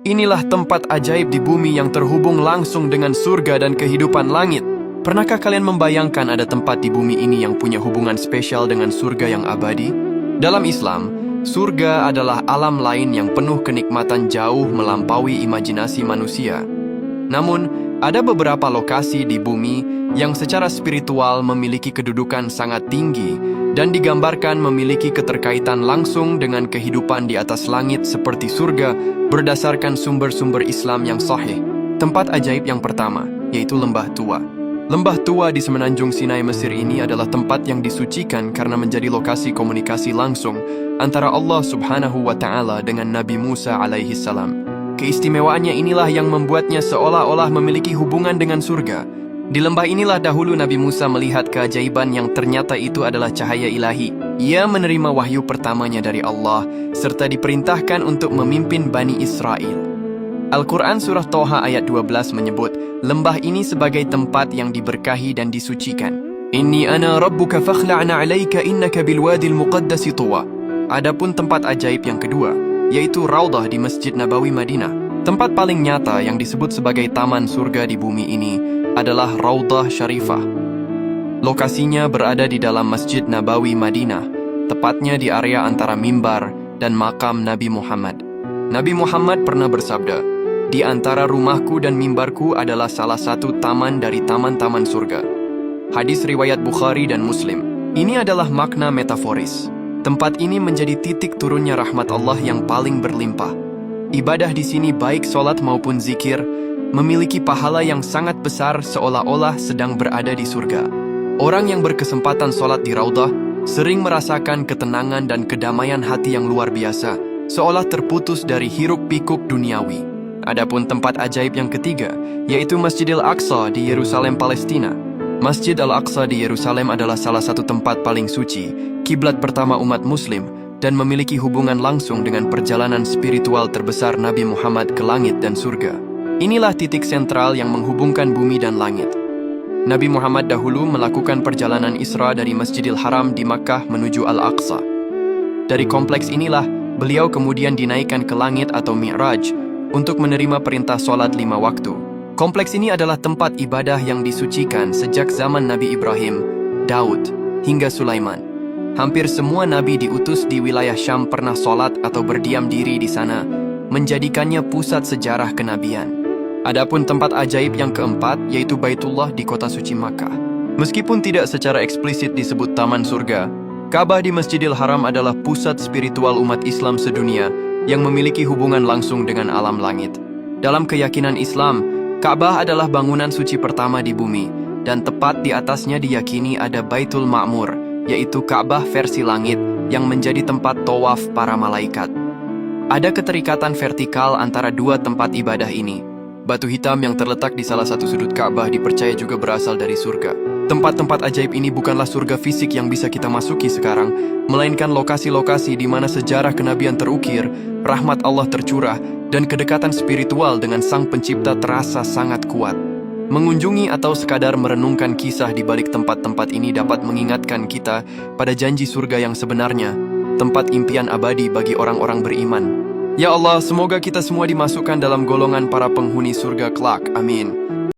Inilah tempat ajaib di bumi yang terhubung langsung dengan surga dan kehidupan langit. Pernahkah kalian membayangkan ada tempat di bumi ini yang punya hubungan spesial dengan surga yang abadi? Dalam Islam, surga adalah alam lain yang penuh kenikmatan jauh melampaui imajinasi manusia. Namun, ada beberapa lokasi di bumi yang secara spiritual memiliki kedudukan sangat tinggi dan digambarkan memiliki keterkaitan langsung dengan kehidupan di atas langit seperti surga berdasarkan sumber-sumber Islam yang sahih. Tempat ajaib yang pertama, yaitu Lembah Tua. Lembah Tua di Semenanjung Sinai, Mesir ini adalah tempat yang disucikan karena menjadi lokasi komunikasi langsung antara Allah Subhanahu wa Ta'ala dengan Nabi Musa alaihi salam. Keistimewaannya inilah yang membuatnya seolah-olah memiliki hubungan dengan surga. Di lembah inilah dahulu Nabi Musa melihat keajaiban yang ternyata itu adalah cahaya ilahi. Ia menerima wahyu pertamanya dari Allah, serta diperintahkan untuk memimpin Bani Israel. Al-Quran Surah Toha ayat 12 menyebut lembah ini sebagai tempat yang diberkahi dan disucikan. Inni ana rabbuka fakhla'na alaika innaka bilwadil muqaddasi tuwa. Adapun tempat ajaib yang kedua, yaitu Raudah di Masjid Nabawi Madinah. Tempat paling nyata yang disebut sebagai taman surga di bumi ini adalah Raudah Syarifah. Lokasinya berada di dalam Masjid Nabawi Madinah, tepatnya di area antara mimbar dan makam Nabi Muhammad. Nabi Muhammad pernah bersabda, "Di antara rumahku dan mimbarku adalah salah satu taman dari taman-taman surga." Hadis riwayat Bukhari dan Muslim. Ini adalah makna metaforis. Tempat ini menjadi titik turunnya rahmat Allah yang paling berlimpah. Ibadah di sini baik sholat maupun zikir memiliki pahala yang sangat besar seolah-olah sedang berada di surga. Orang yang berkesempatan sholat di Raudah sering merasakan ketenangan dan kedamaian hati yang luar biasa, seolah terputus dari hiruk-pikuk duniawi. Adapun tempat ajaib yang ketiga, yaitu Masjidil Aqsa di Yerusalem, Palestina. Masjid Al-Aqsa di Yerusalem adalah salah satu tempat paling suci, kiblat pertama umat muslim, dan memiliki hubungan langsung dengan perjalanan spiritual terbesar Nabi Muhammad ke langit dan surga. Inilah titik sentral yang menghubungkan bumi dan langit. Nabi Muhammad dahulu melakukan perjalanan Isra dari Masjidil Haram di Makkah menuju Al-Aqsa. Dari kompleks inilah, beliau kemudian dinaikkan ke langit atau Mi'raj untuk menerima perintah sholat 5 waktu. Kompleks ini adalah tempat ibadah yang disucikan sejak zaman Nabi Ibrahim, Daud, hingga Sulaiman. Hampir semua nabi diutus di wilayah Syam pernah sholat atau berdiam diri di sana, menjadikannya pusat sejarah kenabian. Adapun tempat ajaib yang keempat, yaitu Baitullah di kota suci Makkah. Meskipun tidak secara eksplisit disebut taman surga, Ka'bah di Masjidil Haram adalah pusat spiritual umat Islam sedunia yang memiliki hubungan langsung dengan alam langit. Dalam keyakinan Islam, Ka'bah adalah bangunan suci pertama di bumi, dan tepat di atasnya diyakini ada Baitul Ma'mur, yaitu Ka'bah versi langit yang menjadi tempat tawaf para malaikat. Ada keterikatan vertikal antara dua tempat ibadah ini. Batu hitam yang terletak di salah satu sudut Ka'bah dipercaya juga berasal dari surga. Tempat-tempat ajaib ini bukanlah surga fisik yang bisa kita masuki sekarang, melainkan lokasi-lokasi di mana sejarah kenabian terukir, rahmat Allah tercurah, dan kedekatan spiritual dengan Sang Pencipta terasa sangat kuat. Mengunjungi atau sekadar merenungkan kisah di balik tempat-tempat ini dapat mengingatkan kita pada janji surga yang sebenarnya, tempat impian abadi bagi orang-orang beriman. Ya Allah, semoga kita semua dimasukkan dalam golongan para penghuni surga kelak. Amin.